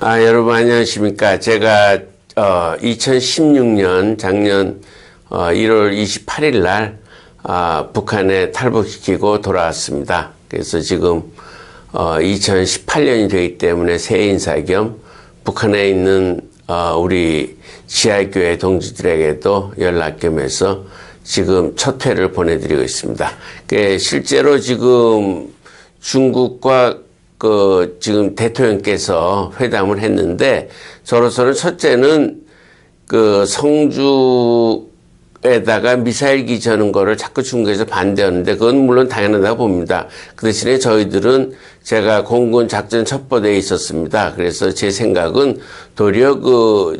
여러분 안녕하십니까. 제가 2016년 작년 1월 28일 날 북한에 탈북시키고 돌아왔습니다. 그래서 지금 2018년이 되기 때문에 새해 인사 겸 북한에 있는 우리 지하교회 동지들에게도 연락 겸 해서 지금 첫 회를 보내드리고 있습니다. 실제로 지금 중국과 지금 대통령께서 회담을 했는데, 저로서는 첫째는 성주에다가 미사일 기저는 거를 자꾸 중국에서 반대하는데, 그건 물론 당연하다고 봅니다. 그 대신에 저희들은 제가 공군 작전 첩보대에 있었습니다. 그래서 제 생각은 도리어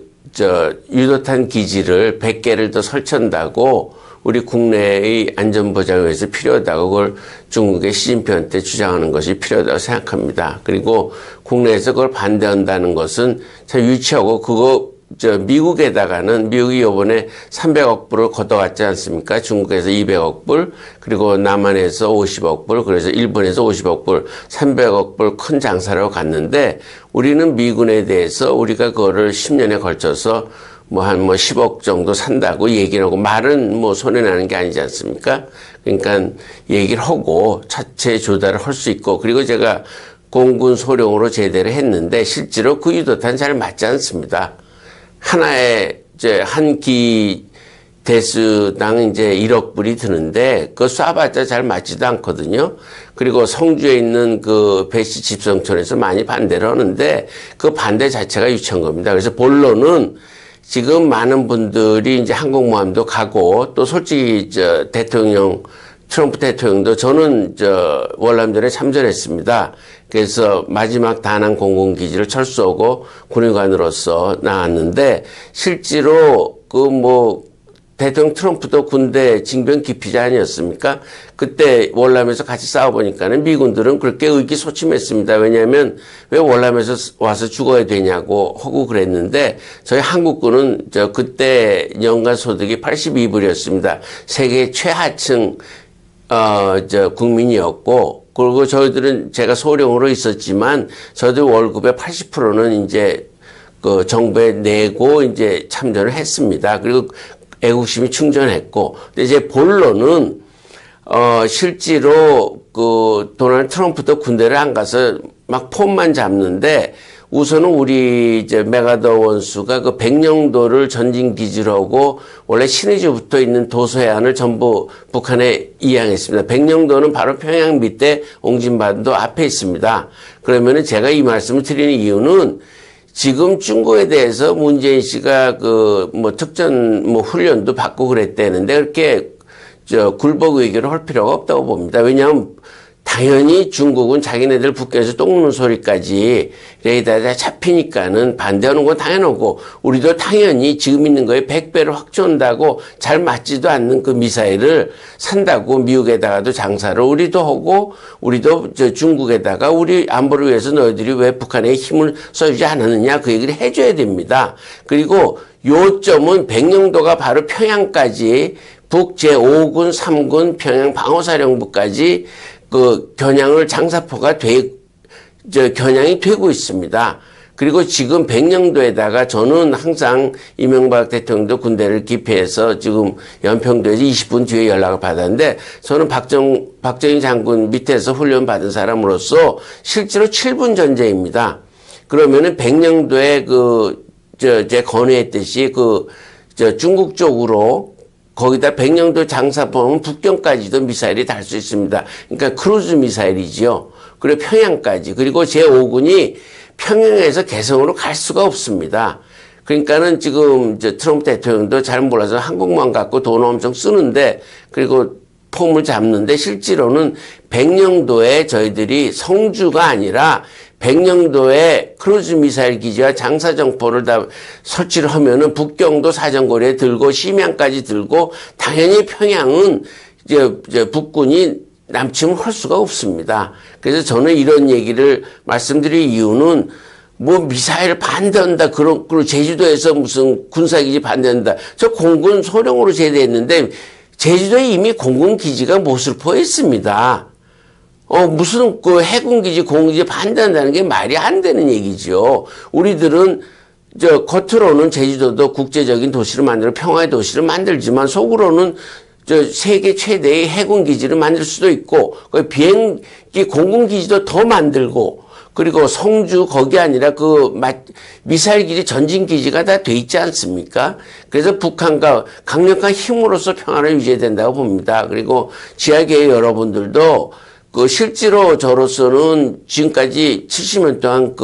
유도탄 기지를 100개를 더 설치한다고 우리 국내의 안전보장을 위해서 필요하다고 그걸 중국의 시진핑한테 주장하는 것이 필요하다고 생각합니다. 그리고 국내에서 그걸 반대한다는 것은 참 유치하고, 미국에다가는 미국이 이번에 300억 불을 걷어갔지 않습니까? 중국에서 200억 불, 그리고 남한에서 50억 불, 그래서 일본에서 50억 불, 300억 불 큰 장사라고 갔는데, 우리는 미군에 대해서 우리가 그거를 10년에 걸쳐서 한 10억 정도 산다고 얘기를 하고, 말은 손해나는 게 아니지 않습니까? 그러니까 얘기를 하고 차체 조달을 할 수 있고, 그리고 제가 공군 소령으로 제대를 했는데 실제로 그 유도탄 잘 맞지 않습니다. 하나에 한 기 대수당 1억 불이 드는데 그거 쏴봤자 잘 맞지도 않거든요. 그리고 성주에 있는 배시 집성촌에서 많이 반대를 하는데 그 반대 자체가 유치한 겁니다. 그래서 본론은 지금 많은 분들이 이제 항공모함도 가고, 또 솔직히 트럼프 대통령도 저는 월남전에 참전했습니다. 그래서 마지막 다낭 공군기지를 철수하고 군의관으로서 나왔는데, 실제로 대통령 트럼프도 군대 징병 기피자 아니었습니까? 그때 월남에서 같이 싸워보니까는 미군들은 그렇게 의기소침했습니다. 왜냐하면 왜 월남에서 와서 죽어야 되냐고 하고 그랬는데, 저희 한국군은 그때 연간 소득이 82불이었습니다. 세계 최하층 국민이었고, 그리고 저희들은 제가 소령으로 있었지만 저희들 월급의 80%는 이제 정부에 내고 이제 참전을 했습니다. 그리고 애국심이 충전했고, 근데 이제 본론은 실제로 도널드 트럼프도 군대를 안 가서 막 폼만 잡는데, 우선은 우리 메가더 원수가 백령도를 전진 기지로 하고 원래 신의주 붙어 있는 도서해안을 전부 북한에 이양했습니다. 백령도는 바로 평양 밑에 옹진반도 앞에 있습니다. 그러면은 제가 이 말씀을 드리는 이유는, 지금 중국에 대해서 문재인 씨가 특전 훈련도 받고 그랬다는데, 그렇게 굴복 외교를 할 필요가 없다고 봅니다. 왜냐하면 당연히 중국은 자기네들 북경에서 똥 누는 소리까지 레이더에 잡히니까는 반대하는 건 당연하고, 우리도 당연히 지금 있는 거에 100배를 확충한다고 잘 맞지도 않는 그 미사일을 산다고 미국에다가도 장사를 우리도 하고, 우리도 중국에다가 우리 안보를 위해서 너희들이 왜 북한에 힘을 써주지 않았느냐, 그 얘기를 해줘야 됩니다. 그리고 요점은 백령도가 바로 평양까지, 북 제5군 3군 평양 방어사령부까지 겨냥을 장사포가 겨냥이 되고 있습니다. 그리고 지금 백령도에다가 저는 항상 이명박 대통령도 군대를 기피해서 지금 연평도에서 20분 뒤에 연락을 받았는데, 저는 박정희 장군 밑에서 훈련 받은 사람으로서 실제로 7분 전제입니다. 그러면은 백령도에 제가 건의했듯이 중국 쪽으로 거기다 백령도 장사포는 북경까지도 미사일이 달 수 있습니다. 그러니까 크루즈 미사일이지요. 그리고 평양까지. 그리고 제5군이 평양에서 개성으로 갈 수가 없습니다. 그러니까는 지금 트럼프 대통령도 잘 몰라서 한국만 갖고 돈 엄청 쓰는데, 그리고 폼을 잡는데, 실제로는 백령도에 저희들이 성주가 아니라 백령도에 크루즈 미사일 기지와 장사정포를 다 설치를 하면은 북경도 사정거리에 들고 심양까지 들고, 당연히 평양은 북군이 남침을 할 수가 없습니다. 그래서 저는 이런 얘기를 말씀드릴 이유는, 미사일 반대한다, 그리고 제주도에서 무슨 군사기지 반대한다. 저 공군 소령으로 제대했는데 제주도에 이미 공군기지가 모슬포에 있습니다. 무슨 그 해군기지, 공기지 반대한다는 게 말이 안 되는 얘기죠. 우리들은 겉으로는 제주도도 국제적인 도시를 만들어 평화의 도시를 만들지만 속으로는 세계 최대의 해군기지를 만들 수도 있고, 비행기 공군기지도 더 만들고, 그리고 성주 거기 아니라 미사일 기지, 전진 기지가 다 돼 있지 않습니까? 그래서 북한과 강력한 힘으로써 평화를 유지해야 된다고 봅니다. 그리고 지하계의 여러분들도 실제로 저로서는 지금까지 70년 동안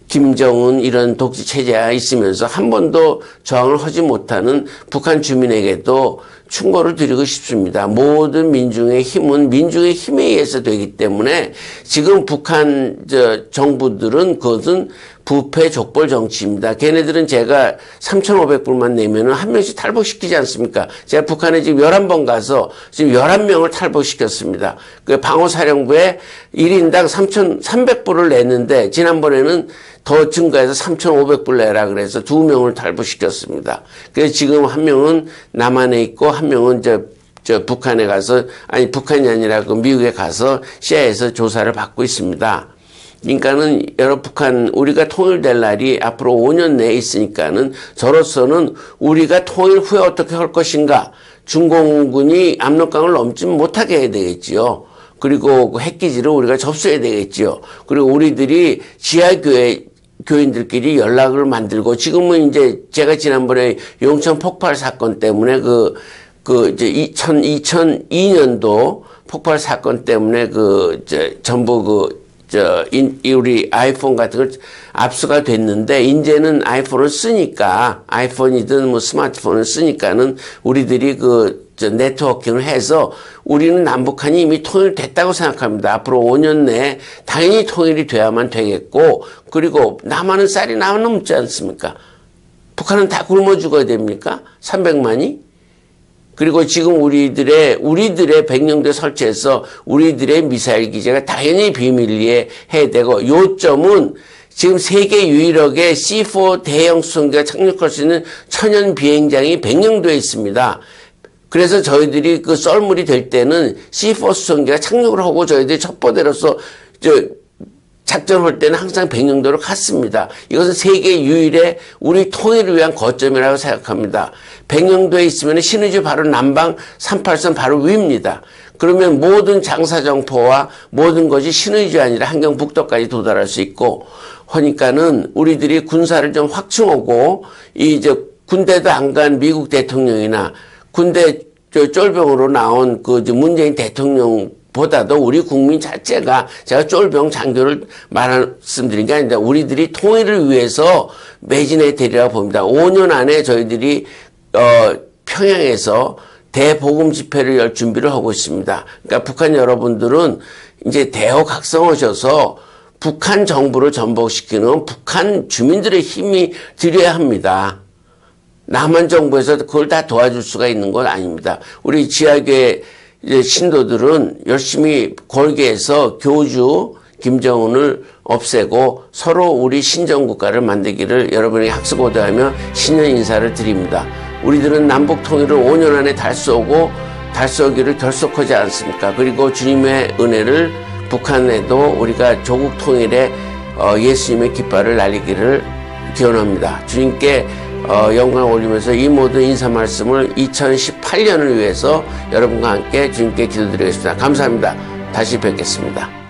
김정은 이런 독재 체제가 있으면서 한 번도 저항을 하지 못하는 북한 주민에게도 충고를 드리고 싶습니다. 모든 민중의 힘은 민중의 힘에 의해서 되기 때문에 지금 북한 정부들은 그것은 부패 족벌 정치입니다. 걔네들은 제가 3,500불만 내면은 한 명씩 탈북시키지 않습니까? 제가 북한에 지금 11번 가서 지금 11명을 탈북시켰습니다. 방호사령부에 1인당 3,300불을 냈는데 지난번에는 더 증가해서 3,500불 내라 그래서 2명을 탈북시켰습니다. 그래서 지금 한 명은 남한에 있고 한 명은 북한에 가서, 아니 북한이 아니라 미국에 가서 CIA에서 조사를 받고 있습니다. 그러니까는 북한 우리가 통일될 날이 앞으로 5년 내에 있으니까는 저로서는 우리가 통일 후에 어떻게 할 것인가, 중공군이 압록강을 넘지 못하게 해야 되겠지요. 그리고 핵기지를 우리가 접수해야 되겠지요. 그리고 우리들이 교인들끼리 연락을 만들고, 지금은 이제 제가 지난번에 용천 폭발 사건 때문에 이제 2002년도 폭발 사건 때문에 전부 우리 아이폰 같은 걸 압수가 됐는데, 이제는 아이폰을 쓰니까, 아이폰이든 뭐 스마트폰을 쓰니까는 우리들이 네트워킹을 해서 우리는 남북한이 이미 통일됐다고 생각합니다. 앞으로 5년 내에 당연히 통일이 돼야만 되겠고, 그리고 남한은 쌀이 남지 않습니까? 북한은 다 굶어 죽어야 됩니까? 300만이? 그리고 지금 우리들의 백령대 설치해서 우리들의 미사일 기지가 당연히 비밀리에 해야 되고, 요점은 지금 세계 유일하게 C4 대형 수송기가 착륙할 수 있는 천연 비행장이 백령도에 있습니다. 그래서 저희들이 썰물이 될 때는 C4 수송기가 착륙을 하고 저희들이 첩보대로서 작전할 때는 항상 백령도로 갔습니다. 이것은 세계 유일의 우리 통일을 위한 거점이라고 생각합니다. 백령도에 있으면 신의주 바로 남방 38선 바로 위입니다. 그러면 모든 장사정포와 모든 것이 신의주 아니라 한경북도까지 도달할 수 있고 하니까는 우리들이 군사를 좀 확충하고, 군대도 안 간 미국 대통령이나 군대 쫄병으로 나온 문재인 대통령보다도 우리 국민 자체가, 제가 쫄병 장교를 말씀드린 게 아니라 우리들이 통일을 위해서 매진해야 되리라고 봅니다. 5년 안에 저희들이 평양에서 대복음 집회를 열 준비를 하고 있습니다. 그러니까 북한 여러분들은 이제 대허각성하셔서 북한 정부를 전복시키는 북한 주민들의 힘이 들여야 합니다. 남한 정부에서 그걸 다 도와줄 수가 있는 건 아닙니다. 우리 지하계 신도들은 열심히 골계에서 교주 김정은을 없애고 서로 우리 신정국가를 만들기를 여러분에게 학습고대하며 신년 인사를 드립니다. 우리들은 남북 통일을 5년 안에 달성하기를 결속하지 않습니까? 그리고 주님의 은혜를 북한에도 우리가 조국 통일에 예수님의 깃발을 날리기를 기원합니다. 주님께 영광을 올리면서 이 모든 인사 말씀을 2018년을 위해서 여러분과 함께 주님께 기도드리겠습니다. 감사합니다. 다시 뵙겠습니다.